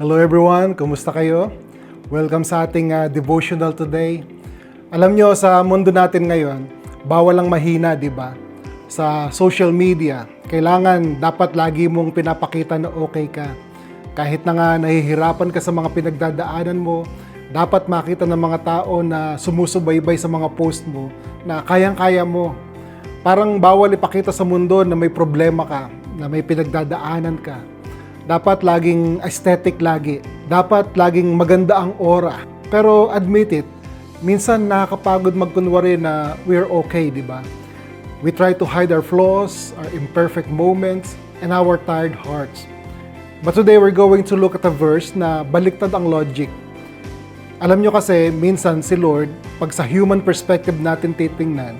Hello everyone, kumusta kayo? Welcome sa ating devotional today. Alam nyo, sa mundo natin ngayon, bawal ang mahina, di ba? Sa social media, kailangan dapat lagi mong pinapakita na okay ka. Kahit na nga nahihirapan ka sa mga pinagdadaanan mo, dapat makita ng mga tao na sumusubaybay sa mga post mo na kayang-kaya mo. Parang bawal ipakita sa mundo na may problema ka, na may pinagdadaanan ka. Dapat laging aesthetic lagi. Dapat laging maganda ang aura. Pero admit it, minsan nakakapagod magkunwari na we're okay, di ba? We try to hide our flaws, our imperfect moments, and our tired hearts. But today we're going to look at a verse na baliktad ang logic. Alam nyo kasi, minsan si Lord, pag sa human perspective natin titingnan,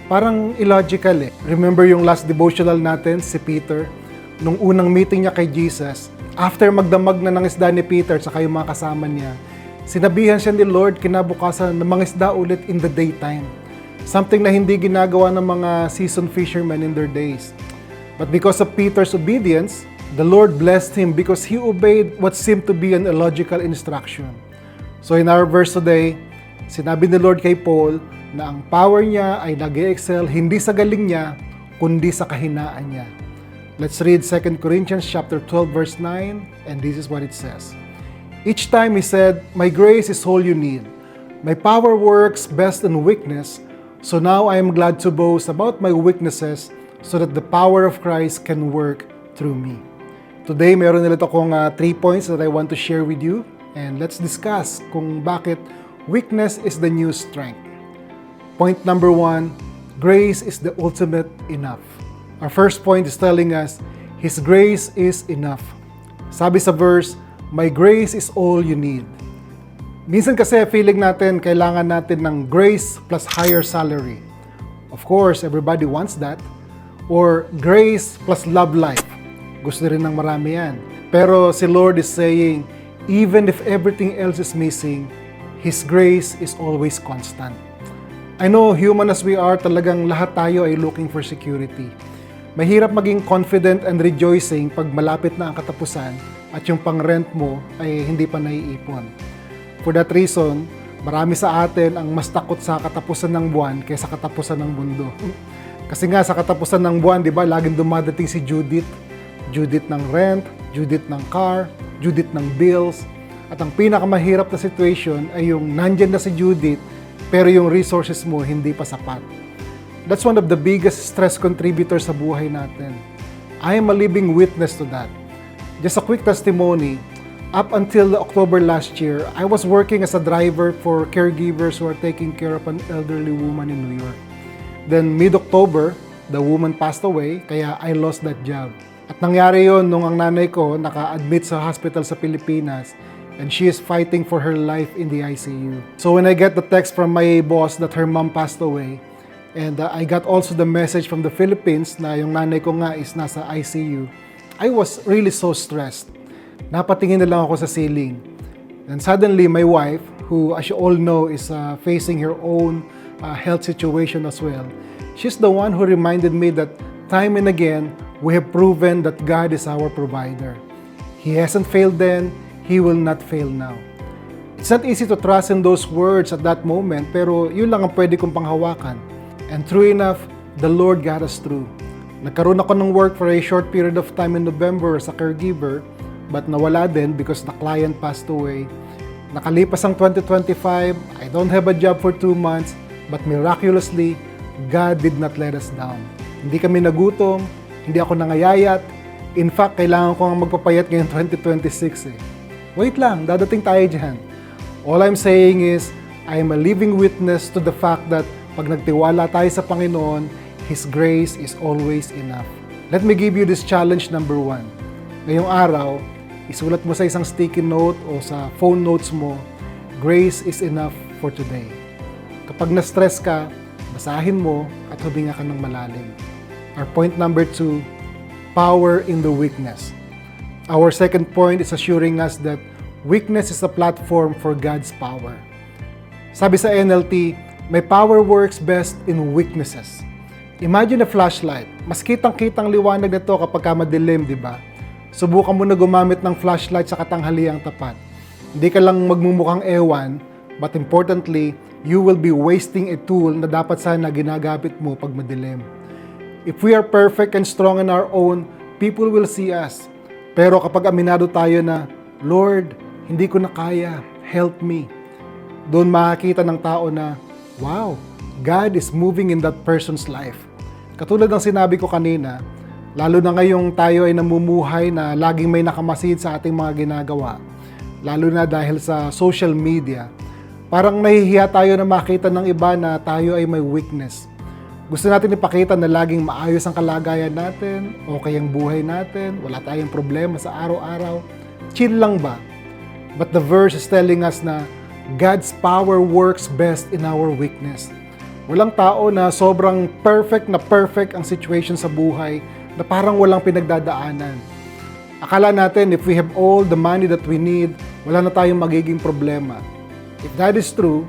parang illogical eh. Remember yung last devotional natin, si Peter? Nung unang meeting niya kay Jesus, after magdamag na ng isda ni Peter at saka yung mga kasama niya, sinabihan siya ni Lord kinabukasan na mangisda ulit in the daytime. Something na hindi ginagawa ng mga seasoned fishermen in their days. But because of Peter's obedience, the Lord blessed him because he obeyed what seemed to be an illogical instruction. So in our verse today, sinabi ni Lord kay Paul na ang power niya ay nag-excel hindi sa galing niya, kundi sa kahinaan niya. Let's read 2 Corinthians chapter 12 verse 9, and this is what it says. Each time he said, "My grace is all you need. My power works best in weakness, so now I am glad to boast about my weaknesses so that the power of Christ can work through me." Today, meron nila akong 3 points that I want to share with you, and let's discuss kung bakit weakness is the new strength. Point number 1, grace is the ultimate enough. Our first point is telling us, His grace is enough. Sabi sa verse, "My grace is all you need." Minsan kasi feeling natin, kailangan natin ng grace plus higher salary. Of course, everybody wants that. Or grace plus love life. Gusto rin ng marami yan. Pero si Lord is saying, even if everything else is missing, His grace is always constant. I know, human as we are, talagang lahat tayo ay looking for security. Mahirap maging confident and rejoicing pag malapit na ang katapusan at yung pang-rent mo ay hindi pa naiipon. For that reason, marami sa atin ang mas takot sa katapusan ng buwan kaysa katapusan ng mundo. Kasi nga sa katapusan ng buwan, di ba, laging dumadating si Judith. Judith ng rent, Judith ng car, Judith ng bills. At ang pinakamahirap na situation ay yung nandyan na si Judith pero yung resources mo hindi pa sapat. That's one of the biggest stress contributors sa buhay natin. I am a living witness to that. Just a quick testimony, up until October last year, I was working as a driver for caregivers who are taking care of an elderly woman in New York. Then mid-October, the woman passed away, kaya I lost that job. At nangyari yon nung ang nanay ko naka-admit sa hospital sa Pilipinas and she is fighting for her life in the ICU. So when I get the text from my boss that her mom passed away, and I got also the message from the Philippines na yung nanay ko nga is nasa ICU, I was really so stressed. Napatingin na lang ako sa ceiling. And suddenly, my wife, who as you all know is facing her own health situation as well, she's the one who reminded me that time and again, we have proven that God is our provider. He hasn't failed then, He will not fail now. It's not easy to trust in those words at that moment, pero yun lang ang pwede kong panghawakan. And true enough, the Lord got us through. Nagkaroon ako ng work for a short period of time in November as a caregiver, but nawala din because the client passed away. Nakalipas ang 2025, I don't have a job for 2 months, but miraculously, God did not let us down. Hindi kami nagutom, hindi ako nangayayat. In fact, kailangan ko nga magpapayat ngayong 2026 eh. Wait lang, dadating tayo dyan. All I'm saying is, I am a living witness to the fact that pag nagtiwala tayo sa Panginoon, His grace is always enough. Let me give you this challenge number 1. Ngayong araw, isulat mo sa isang sticky note o sa phone notes mo, grace is enough for today. Kapag na-stress ka, basahin mo at huminga ka ng malalim. Our point number 2, power in the weakness. Our second point is assuring us that weakness is a platform for God's power. Sabi sa NLT, my power works best in weaknesses. Imagine a flashlight. Mas kitang-kitang liwanag nito kapag madilim, di ba? Subukan mo na gumamit ng flashlight sa katanghaliang tapat. Hindi ka lang magmumukhang ewan, but importantly, you will be wasting a tool na dapat sana ginagamit mo pag madilim. If we are perfect and strong in our own, people will see us. Pero kapag aminado tayo na, Lord, hindi ko na kaya, help me. Doon makakita ng tao na, wow, God is moving in that person's life. Katulad ng sinabi ko kanina, lalo na ngayong tayo ay namumuhay na laging may nakamasid sa ating mga ginagawa, lalo na dahil sa social media, parang nahihiya tayo na makita ng iba na tayo ay may weakness. Gusto natin ipakita na laging maayos ang kalagayan natin, okay ang buhay natin, wala tayong problema sa araw-araw. Chill lang ba? But the verse is telling us na God's power works best in our weakness. Walang tao na sobrang perfect ang situation sa buhay na parang walang pinagdadaanan. Akala natin if we have all the money that we need, wala na tayong magiging problema. If that is true,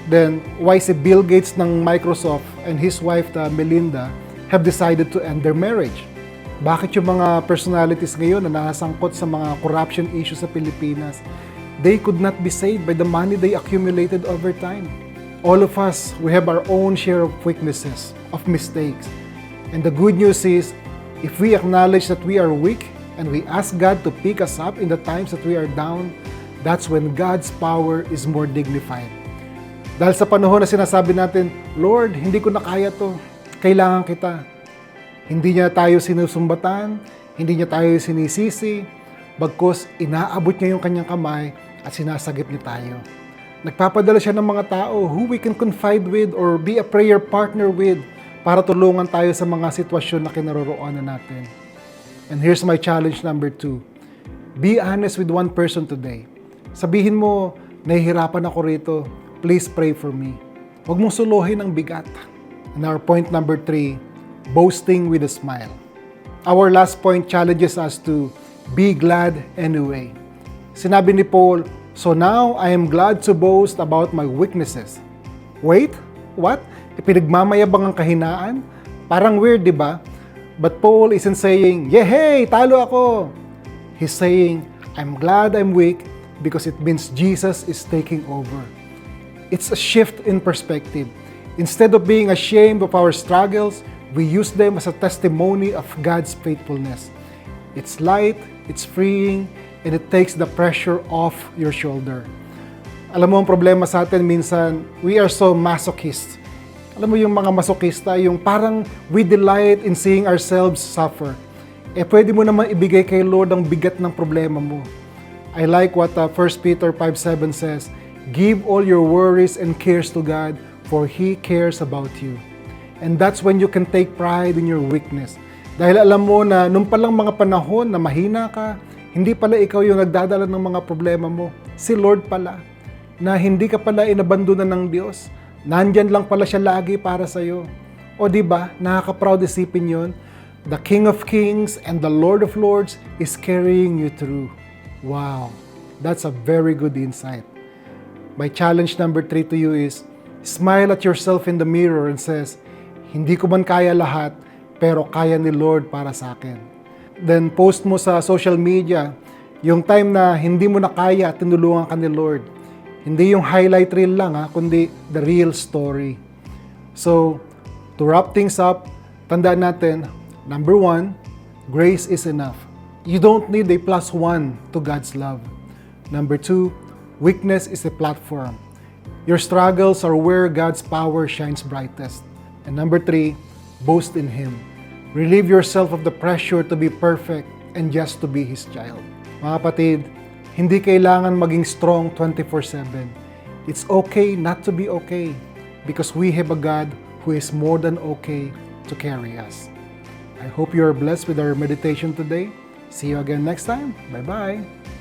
then why si Bill Gates ng Microsoft and his wife Melinda have decided to end their marriage? Bakit yung mga personalities ngayon na nasangkot sa mga corruption issues sa Pilipinas, they could not be saved by the money they accumulated over time? All of us, we have our own share of weaknesses, of mistakes. And the good news is, if we acknowledge that we are weak and we ask God to pick us up in the times that we are down, that's when God's power is more dignified. Dahil sa panahon na sinasabi natin, Lord, hindi ko na kaya to, kailangan kita. Hindi niya tayo sinusumbatan, hindi niya tayo sinisisi, bagkus inaabot niya yung kanyang kamay at sinasagip niya tayo. Nagpapadala siya ng mga tao who we can confide with or be a prayer partner with para tulungan tayo sa mga sitwasyon na kinaroroonan natin. And here's my challenge number 2. Be honest with one person today. Sabihin mo, nahihirapan ako rito. Please pray for me. Huwag mong suluhin ang bigat. And our point number 3, boasting with a smile. Our last point challenges us to be glad anyway. Sinabi ni Paul, so now I am glad to boast about my weaknesses. Wait, what? Ipinagmamayabang ang kahinaan? Parang weird, di ba? But Paul isn't saying, yehey, talo ako. He's saying, I'm glad I'm weak because it means Jesus is taking over. It's a shift in perspective. Instead of being ashamed of our struggles, we use them as a testimony of God's faithfulness. It's light, it's freeing, and it takes the pressure off your shoulder. Alam mo ang problema sa atin minsan, we are so masochist. Alam mo yung mga masokista, yung parang we delight in seeing ourselves suffer. Pwede mo naman ibigay kay Lord ang bigat ng problema mo. I like what 1 Peter 5:7 says, give all your worries and cares to God, for He cares about you. And that's when you can take pride in your weakness. Dahil alam mo na nung palang mga panahon na mahina ka, hindi pala ikaw yung nagdadala ng mga problema mo. Si Lord pala. Na hindi ka pala inabandonan ng Diyos. Nandyan lang pala siya lagi para sa'yo. O diba, nakaka-proud isipin yun? The King of Kings and the Lord of Lords is carrying you through. Wow, that's a very good insight. My challenge number 3 to you is, smile at yourself in the mirror and says, hindi ko man kaya lahat, pero kaya ni Lord para sa akin. Then post mo sa social media, yung time na hindi mo na kaya, tinulungan ka ni Lord. Hindi yung highlight reel lang, kundi the real story. So, to wrap things up, tandaan natin, number 1, grace is enough. You don't need a +1 to God's love. Number 2, weakness is a platform. Your struggles are where God's power shines brightest. And number 3, boast in Him. Relieve yourself of the pressure to be perfect and just to be His child. Mga kapatid, hindi kailangan maging strong 24/7. It's okay not to be okay because we have a God who is more than okay to carry us. I hope you are blessed with our meditation today. See you again next time. Bye-bye.